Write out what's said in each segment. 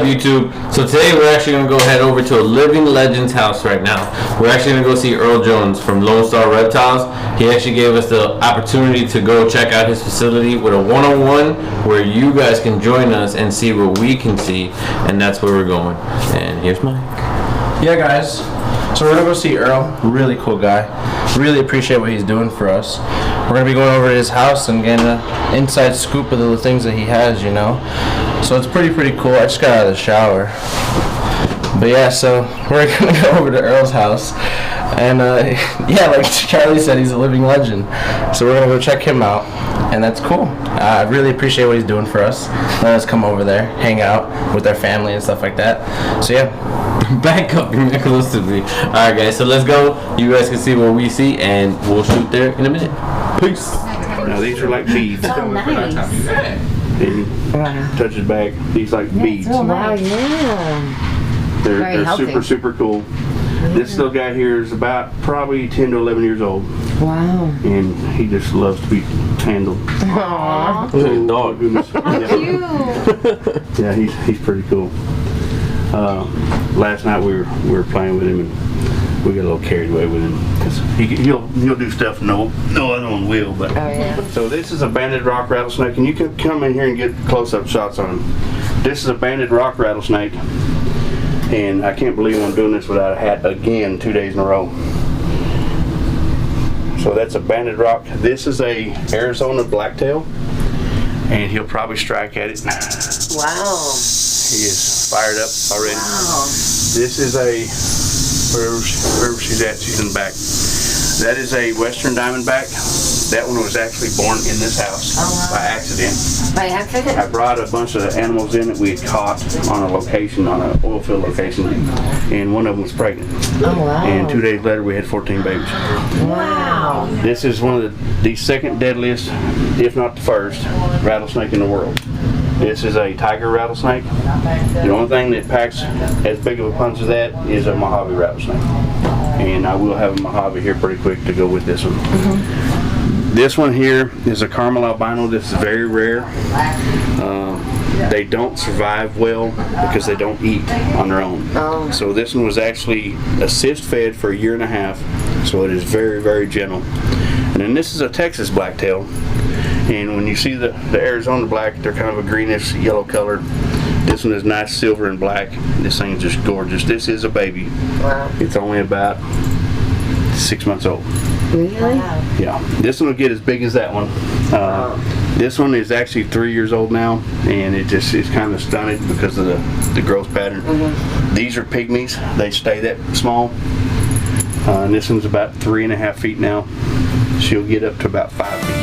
up, YouTube? So today we're actually going to go head over to a living legend's house right now. We're actually going to go see Earl Jones from Lone Star Reptiles. He actually gave us the opportunity to go check out his facility with a one-on-one where you guys can join us and see what we can see, and that's where we're going. And here's Mike. Yeah, guys. So we're going to go see Earl. Really cool guy. Really appreciate what he's doing for us. We're going to be going over to his house and getting an inside scoop of the things that he has, you know. So it's pretty cool. I just got out of the shower. But yeah, so we're going to go over to Earl's house. And yeah, like Charlie said, he's a living legend. So we're going to go check him out. And that's cool. I really appreciate what he's doing for us. Let us come over there, hang out with our family and stuff like that. So yeah. Back up, you're not close to me. Alright guys, so let's go. You guys can see what we see and we'll shoot there in a minute. Peace. Now these are like beads. Oh, nice. And touch his back. These like beads. Oh, wow, yeah. They're super cool. Yeah. This little guy here is about probably 10 to 11 years old. Wow. And he just loves to be handled. Aww. Oh, dog. Goodness. Cute. Yeah, he's pretty cool. Last night we were playing with him and we got a little carried away with him because he'll do stuff no other one will. But so this is a banded rock rattlesnake, and you can come in here and get close-up shots on him. This is a banded rock rattlesnake, and I can't believe I'm doing this without a hat again 2 days in a row. So that's a banded rock. This is a Arizona blacktail, and he'll probably strike at it. Wow. He is fired up already. Wow. This is a, wherever she's at, she's in the back. That is a Western Diamondback. That one was actually born in this house by accident. By accident? I brought a bunch of animals in that we had caught on a location, on an oil field location, and one of them was pregnant. Oh, wow. And 2 days later we had 14 babies. Wow. This is one of the second deadliest, if not the first, rattlesnake in the world. This is a tiger rattlesnake. The only thing that packs as big of a punch as that is a Mojave rattlesnake. And I will have a Mojave here pretty quick to go with this one. This one here is a caramel albino. This is very rare. They don't survive well because they don't eat on their own. So this one was actually assist fed for 1.5 years. So it is very gentle. And then this is a Texas blacktail. And when you see the Arizona black, they're kind of a greenish yellow color. This one is nice silver and black. This thing is just gorgeous. This is a baby. Wow. It's only about 6 months old. Really? Yeah. This one will get as big as that one. This one is actually 3 years old now, and it's kind of stunted because of the growth pattern. These are pygmies. They stay that small. And this one's about 3.5 feet now. She'll get up to about 5 feet.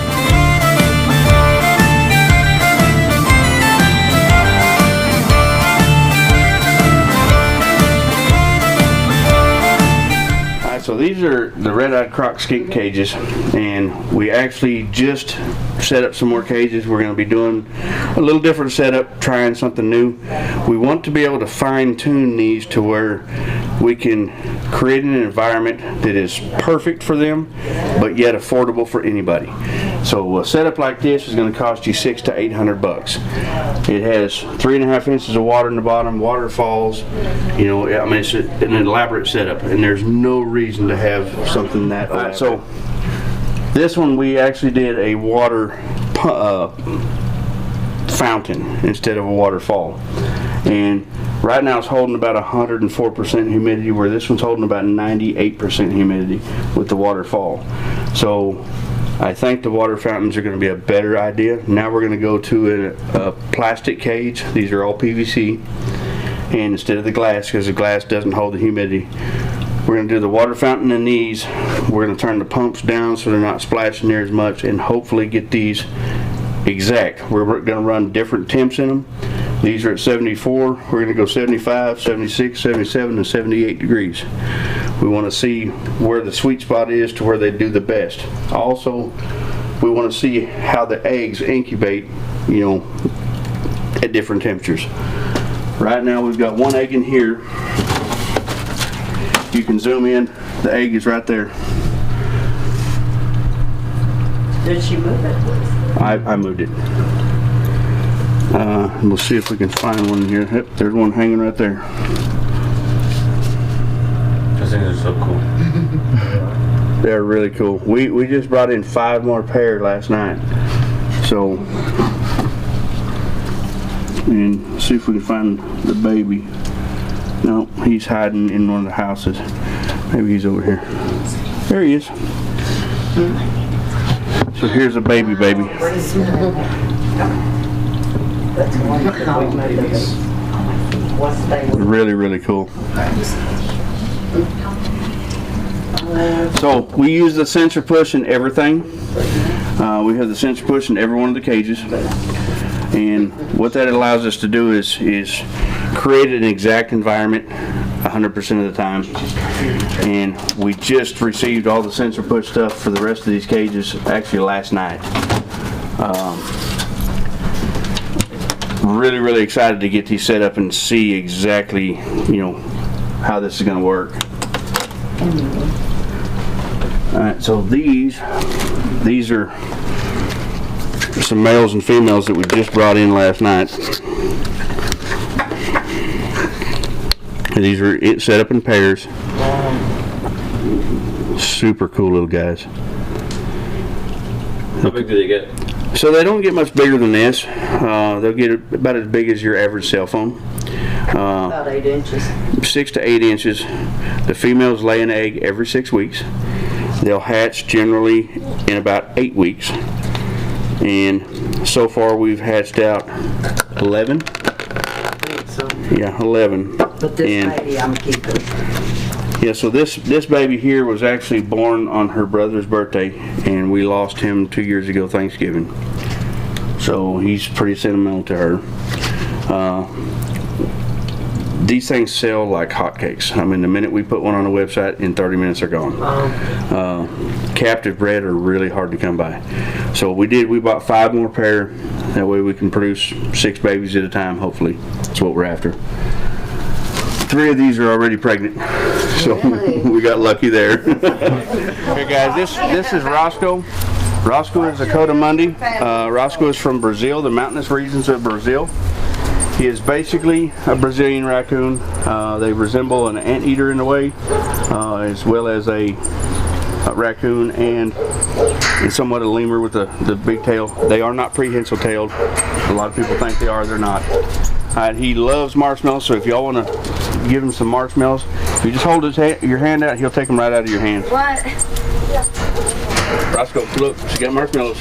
So these are the red-eyed croc skink cages, and we actually just set up some more cages. We're going to be doing a little different setup, trying something new. We want to be able to fine-tune these to where we can create an environment that is perfect for them, but yet affordable for anybody. So a setup like this is going to cost you $600 to $800. It has 3.5 inches of water in the bottom, waterfalls. You know, I mean, it's an elaborate setup, and there's no reason to have something that elaborate. So this one we actually did a water fountain instead of a waterfall, and right now it's holding about 104% humidity, where this one's holding about 98% humidity with the waterfall. So I think the water fountains are going to be a better idea. Now we're going to go to a plastic cage. These are all PVC, and instead of the glass, because the glass doesn't hold the humidity, we're going to do the water fountain in these. We're going to turn the pumps down so they're not splashing there as much, and hopefully get these exact. We're going to run different temps in them. These are at 74. We're going to go 75, 76, 77, and 78 degrees. We want to see where the sweet spot is to where they do the best. Also, we want to see how the eggs incubate, you know, at different temperatures. Right now we've got one egg in here. You can zoom in, the egg is right there. Did she move it? I moved it. We'll see if we can find one here. Yep, there's one hanging right there. Those things are so cool. They're really cool. We just brought in 5 more pair last night. So, and see if we can find the baby. No, he's hiding in one of the houses. Maybe he's over here. There he is. So here's a baby. Really, really cool. So we use the sensor push in everything. We have the sensor push in every one of the cages. And what that allows us to do is create an exact environment 100% of the time. And we just received all the sensor push stuff for the rest of these cages actually last night. Really, really excited to get these set up and see exactly, how this is going to work. Alright, so these are some males and females that we just brought in last night. And these are set up in pairs. Super cool little guys. How big do they get? So they don't get much bigger than this. They'll get about as big as your average cell phone. About 8 inches. 6 to 8 inches. The females lay an egg every 6 weeks. They'll hatch generally in about 8 weeks. And so far we've hatched out 11. So, Yeah, 11. but this And- lady I'm keeping. Yeah, so this baby here was actually born on her brother's birthday, and we lost him 2 years ago Thanksgiving. So he's pretty sentimental to her. These things sell like hotcakes. I mean, the minute we put one on the website, in 30 minutes they're gone. Captive bred are really hard to come by. So what we did, we bought 5 more pair. That way we can produce 6 babies at a time, hopefully. That's what we're after. 3 of these are already pregnant. So we got lucky there. Hey guys, this is Roscoe. Roscoe is a Cotamundi. Roscoe is from Brazil, the mountainous regions of Brazil. He is basically a Brazilian raccoon. They resemble an anteater in a way, as well as a raccoon and somewhat a lemur with the big tail. They are not prehensile tailed. A lot of people think they are, they're not. He loves marshmallows, so if y'all want to give him some marshmallows, if you just hold your hand out, he'll take them right out of your hand. What? Roscoe, look, she got marshmallows.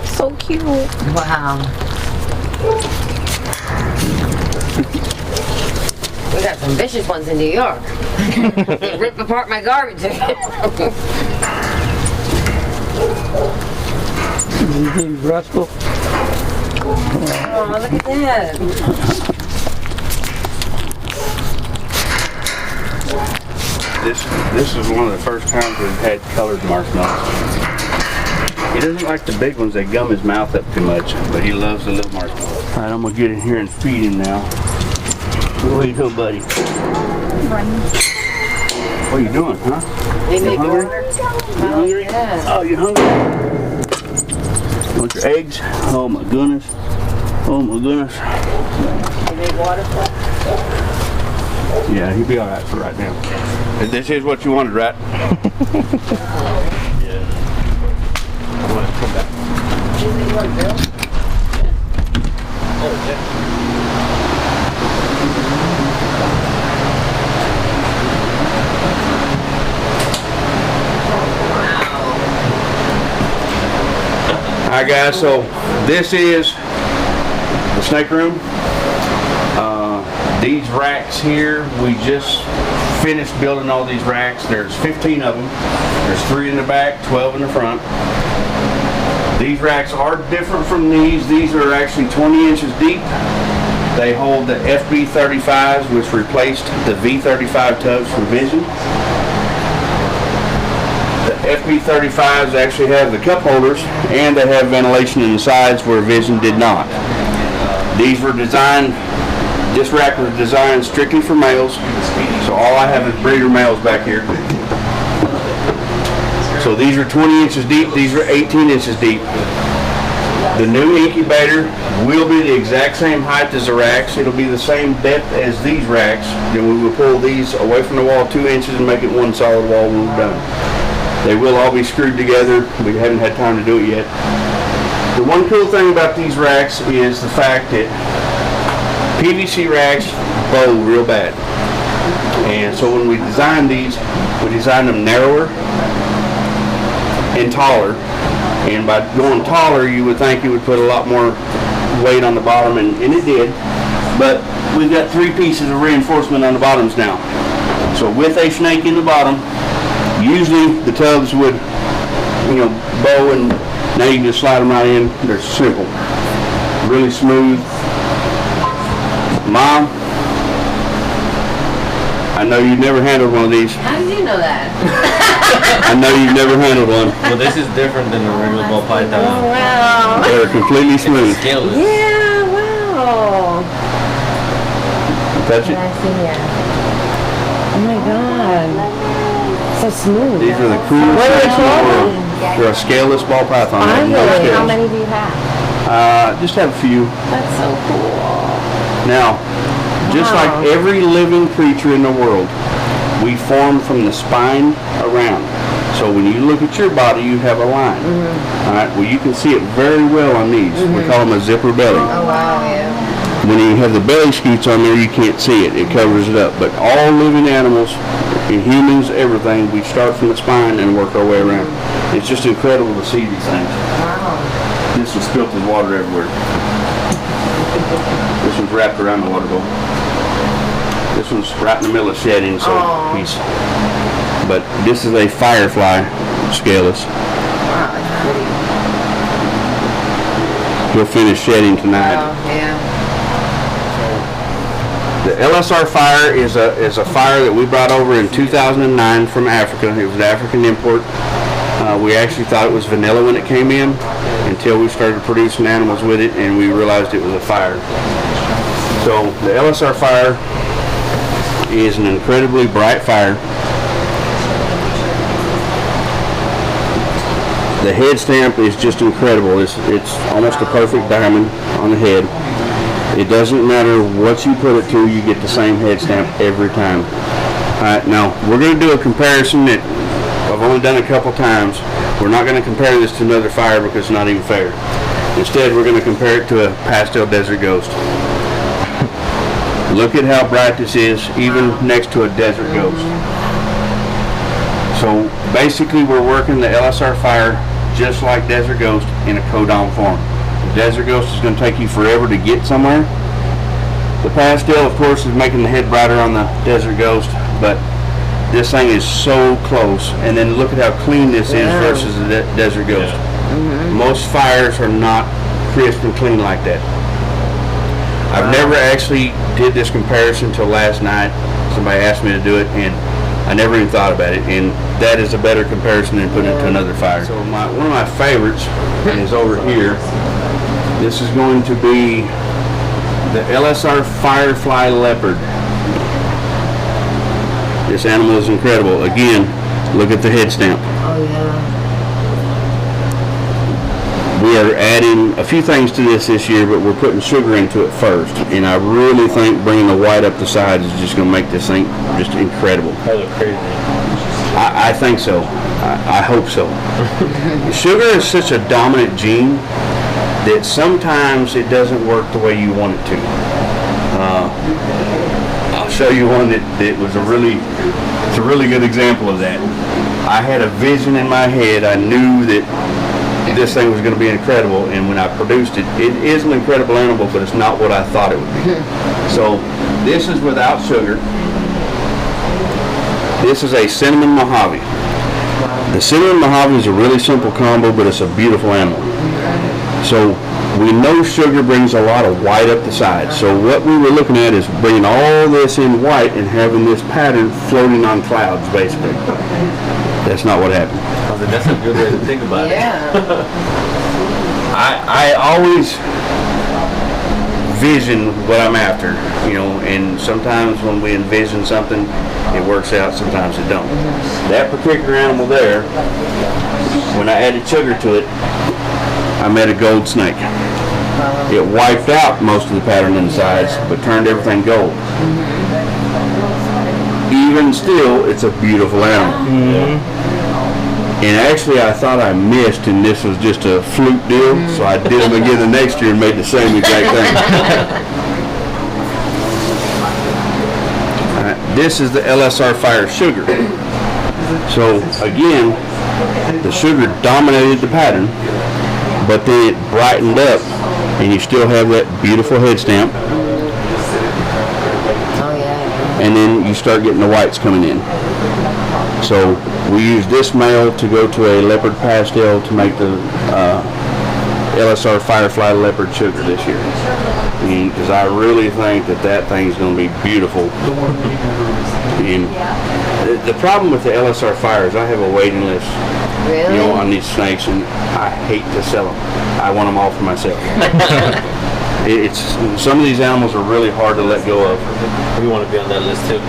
So cute. Wow. We got some vicious ones in New York. They rip apart my garbage. Rascal. Oh, look at that. This is one of the first times we've had colored marshmallows. He doesn't like the big ones, they gum his mouth up too much, but he loves the little marshmallows. Alright, I'm gonna get in here and feed him now. What are you doing, buddy? What are you doing, huh? They make hungry? order. You hungry? Yeah. Oh, you hungry? Want your eggs? Oh my goodness. Oh my goodness. They make water for it. Yeah, he'll be alright for right now. This is what you wanted, right? Alright guys, so this is the snake room. These racks here, we just finished building all these racks. There's 15 of them. There's 3 in the back, 12 in the front. These racks are different from these. These are actually 20 inches deep. They hold the FB35s, which replaced the V35 tubs from Vision. The FB35s actually have the cup holders, and they have ventilation in the sides where Vision did not. These were designed, this rack was designed strictly for males, so all I have is breeder males back here. So these are 20 inches deep, these are 18 inches deep. The new incubator will be the exact same height as the racks. It'll be the same depth as these racks. Then we will pull these away from the wall 2 inches and make it one solid wall when we're done. They will all be screwed together. We haven't had time to do it yet. The one cool thing about these racks is the fact that PVC racks bow real bad. And so when we designed these, we designed them narrower and taller. And by going taller, you would think it would put a lot more weight on the bottom, and it did. But we've got 3 pieces of reinforcement on the bottoms now. So with a snake in the bottom, usually the tubs would, bow, and now you can just slide them right in. They're simple, really smooth. Mom, I know you've never handled one of these. How did you know that? I know you've never handled one. Well, this is different than the regular ball python. Oh, wow. They're completely smooth. Scaleless. Yeah, wow. Touch it. I see it. Oh my god. So smooth. These are the coolest What are they snakes in the called? world. They're a scaleless ball python. They have no Finally. scales. How many do you have? Just have a few. That's so cool. Now, just Wow. like every living creature in the world, we form from the spine around. So when you look at your body, you have a line. All right. Well, you can see it very well on these. We call them a zipper belly. Oh wow, yeah. When you have the belly scutes on there, you can't see it. It covers it up. But all living animals, in humans, everything, we start from the spine and work our way around. It's just incredible to see these things. Wow. This one spilt his water everywhere. This one's wrapped around the water bowl. This one's right in the middle of shedding, so Aw. But this is a Firefly scaleless. Wow, that's pretty. He'll finish shedding tonight. Wow, yeah. The Lsr Fire is a fire that we brought over in 2009 from Africa. It was an African import. We actually thought it was vanilla when it came in until we started producing animals with it, and we realized it was a fire. So the Lsr Fire is an incredibly bright fire. The head stamp is just incredible. It's almost a perfect diamond on the head. It doesn't matter what you put it to, you get the same head stamp every time. Alright, now we're going to do a comparison that I've only done a couple times. We're not going to compare this to another fire because it's not even fair. Instead, we're going to compare it to a pastel desert ghost. Look at how bright this is, even next to a desert ghost. So basically, we're working the Lsr Fire just like Desert Ghost in a codon form. The Desert Ghost is going to take you forever to get somewhere. The pastel, of course, is making the head brighter on the Desert Ghost, but this thing is so close. And then look at how clean this is versus the Desert Ghost. Most fires are not crisp and clean like that. I've never actually did this comparison till last night. Somebody asked me to do it, and I never even thought about it, and that is a better comparison than putting it to another fire. So one of my favorites is over here. This is going to be the Lsr Firefly Leopard. This animal is incredible. Again, look at the head stamp. Oh yeah. We are adding a few things to this year, but we're putting sugar into it first. And I really think bringing the white up the sides is just going to make this thing just incredible. That look crazy. I think so. I hope so. Sugar is such a dominant gene that sometimes it doesn't work the way you want it to. I'll show you one that was it's a really good example of that. I had a vision in my head. I knew that this thing was going to be incredible, and when I produced it, it is an incredible animal, but it's not what I thought it would be. So this is without sugar. This is a cinnamon Mojave. The cinnamon Mojave is a really simple combo, but it's a beautiful animal. So we know sugar brings a lot of white up the sides. So what we were looking at is bringing all this in white and having this pattern floating on clouds, basically. That's not what happened. That's a good way to think about it. Yeah. I always envision what I'm after, you know, and sometimes when we envision something, it works out, sometimes it don't. That particular animal there, when I added sugar to it, I made a gold snake. It wiped out most of the pattern insides, but turned everything gold. Even still, it's a beautiful animal. And actually, I thought I missed, and this was just a fluke deal, so I did them again the next year and made the same exact thing. All right, this is the LSR Fire Sugar. So again, the sugar dominated the pattern, but then it brightened up, and you still have that beautiful head stamp. Oh yeah. And then you start getting the whites coming in. So we use this male to go to a leopard pastel to make the Lsr Firefly Leopard Sugar this year. Because I really think that thing's going to be beautiful. And the problem with the Lsr Fire is I have a waiting list, Really? you know, on these snakes, and I hate to sell them. I want them all for myself. It's some of these animals are really hard to let go of. We want to be on that list too.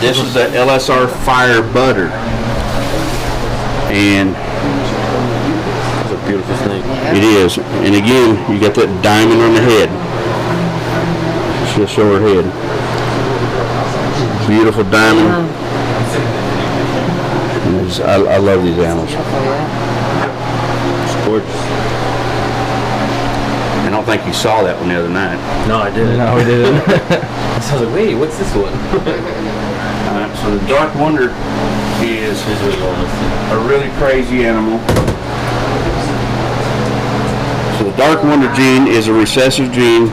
This is the Lsr Fire Butter, and It's a beautiful snake. it is. And again, you got that diamond on the head. She'll show her head. Beautiful diamond. And I love these animals. It's gorgeous. I don't think you saw that one the other night. No, I didn't. No, we didn't. So I was like, wait, what's this one? So the Dark Wonder is Here's what you want to see. a really crazy animal. So the Dark Wonder gene is a recessive gene.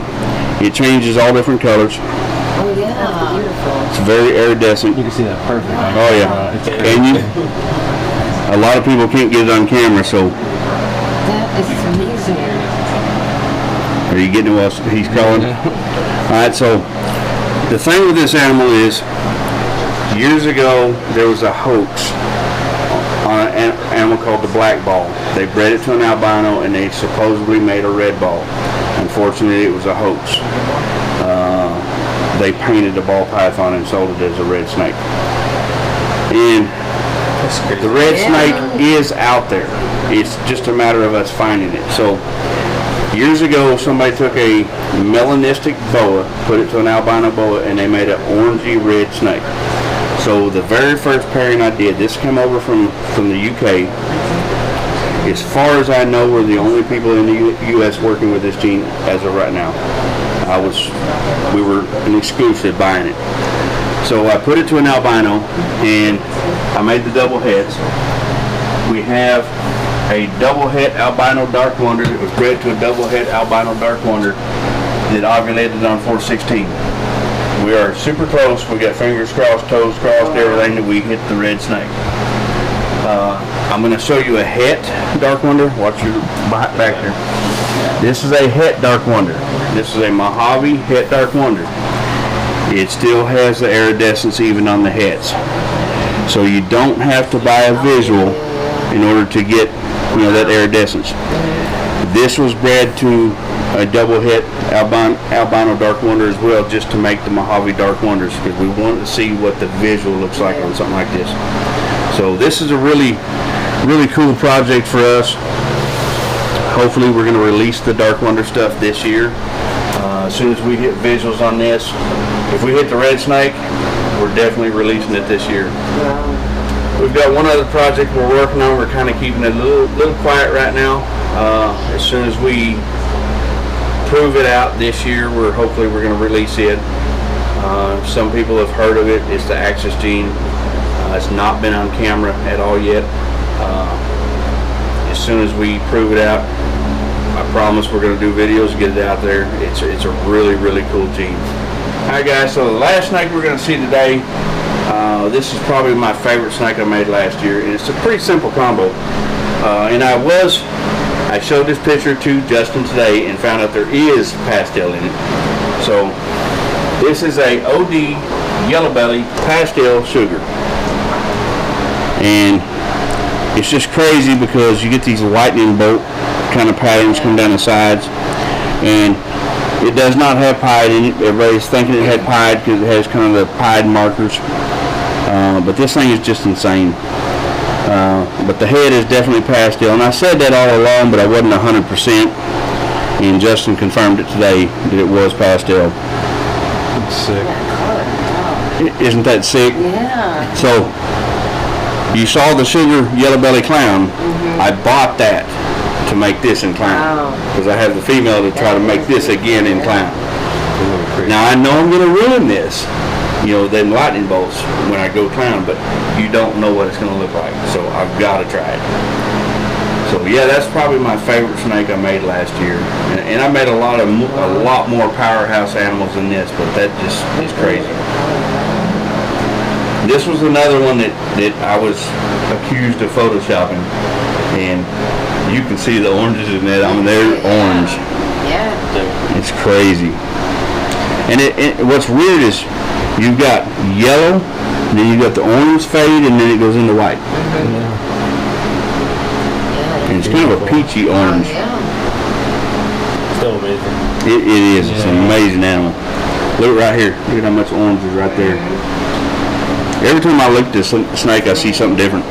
It changes all different colors. Oh yeah. Beautiful. It's very iridescent. You can see that perfect. Oh yeah. And you, a lot of people can't get it on camera, so That is amazing. are you getting what he's calling? Alright, so the thing with this animal is, years ago there was a hoax on an animal called the black ball. They bred it to an albino and they supposedly made a red ball. Unfortunately, it was a hoax. They painted the ball python and sold it as a red snake. And the red snake is out there. It's just a matter of us finding it. So years ago, somebody took a melanistic boa, put it to an albino boa, and they made an orangey red snake. So the very first pairing I did, this came over from the UK. As far as I know, we're the only people in the U.S. working with this gene as of right now. We were an exclusive buying it. So I put it to an albino, and I made the double heads. We have a double head albino dark wonder that was bred to a double head albino dark wonder that ovulated on 416. We are super close. We got fingers crossed, toes crossed, everything that we hit the red snake. I'm going to show you a het dark wonder. Watch your back there. This is a het dark wonder. This is a Mojave het dark wonder. It still has the iridescence even on the heads. So you don't have to buy a visual in order to get, you know, that iridescence. This was bred to a double het albino dark wonder as well, just to make the Mojave dark wonders, because we wanted to see what the visual looks like on something like this. So this is a really cool project for us. Hopefully we're going to release the dark wonder stuff this year. As soon as we hit visuals on this, if we hit the red snake, we're definitely releasing it this year. We've got one other project we're working on. We're kind of keeping it a little quiet right now. As soon as we prove it out this year, hopefully we're going to release it. Some people have heard of it. It's the Axis gene. It's not been on camera at all yet. As soon as we prove it out, I promise we're going to do videos, get it out there. It's a really cool gene. Alright guys, so the last snake we're going to see today, this is probably my favorite snake I made last year, and it's a pretty simple combo. And I showed this picture to Justin today and found out there is pastel in it. So this is a OD yellow belly pastel sugar. And it's just crazy because you get these lightning bolt kind of patterns come down the sides, and It does not have pied in it. Everybody's thinking it had pied because it has kind of the pied markers. But this thing is just insane. But the head is definitely pastel. And I said that all along, but I wasn't 100%. And Justin confirmed it today that it was pastel. It's sick. Isn't that sick? Yeah. So, you saw the sugar yellow belly clown. I bought that to make this in clown. Because I have the female to try to make this again in clown. Now I know I'm going to ruin this, them lightning bolts when I go clown, but you don't know what it's going to look like. So I've got to try it. So yeah, that's probably my favorite snake I made last year. And I made a lot more powerhouse animals than this, but that just is crazy. This was another one that I was accused of photoshopping, and you can see the oranges in it. I mean, they're orange. Yeah. It's crazy. And what's weird is you've got yellow, and then you got the orange fade, and then it goes into white. And it's kind of a peachy orange. Still amazing. It is. It's an amazing animal. Look right here. Look at how much orange is right there. Every time I look at this snake, I see something different.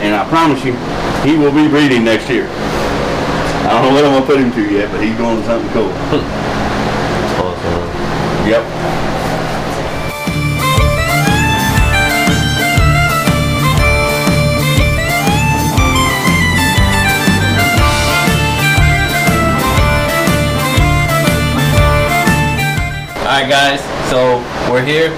and I promise you, he will be breeding next year. I don't know what I'm going to put him to yet, but he's going to something cool. That's awesome. Yep. Alright guys, so we're here.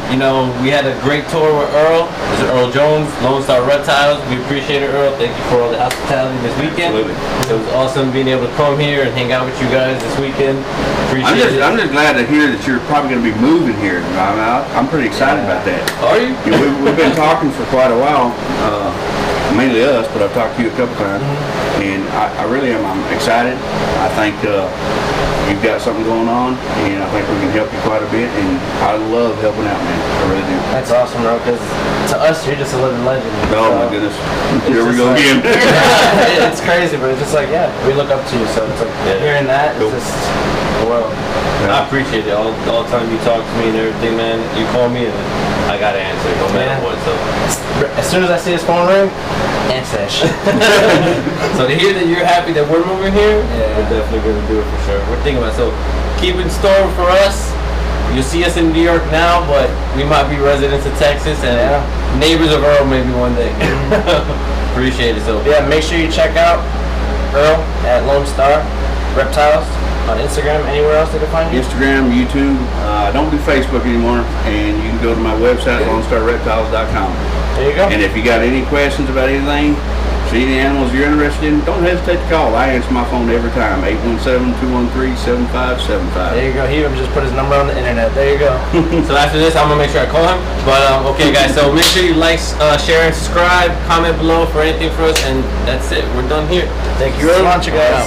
We had a great tour with Earl. This is Earl Jones, Lone Star Reptiles. We appreciate it, Earl. Thank you for all the hospitality this weekend. Absolutely. It was awesome being able to come here and hang out with you guys this weekend. Appreciate it. I'm just glad to hear that you're probably going to be moving here. I'm pretty excited about that. Are you? We've been talking for quite a while, mainly us, but I've talked to you a couple times, and I really am. I'm excited. I think you've got something going on, and I think we can help you quite a bit, and I love helping out, man. I really do. That's awesome, bro, because to us, you're just a living legend. Oh my goodness. Here we go again. It's crazy, but it's just like, we look up to you, so it's like hearing that, it's just, well. I appreciate it. All the time you talk to me and everything, man. You call me and I gotta answer, no matter what. So as soon as I see his phone ring, answer that shit. So to hear that you're happy that we're moving here, we're definitely gonna do it for sure. We're thinking about it. So keep in store for us. You'll see us in New York now, but we might be residents of Texas and neighbors of Earl maybe one day. Appreciate it. So make sure you check out Earl at Lone Star Reptiles on Instagram. Anywhere else they can find you? Instagram, YouTube. I don't do Facebook anymore, and you can go to my website, LoneStarReptiles.com. There you go. And if you got any questions about anything, see any animals you're interested in, don't hesitate to call. I answer my phone every time, 817-213-7575. There you go. He even just put his number on the internet. There you go. So after this, I'm gonna make sure I call him. But okay, guys. So make sure you like, share, and subscribe. Comment below for anything for us, and that's it. We're done here. Thank you very much, guys.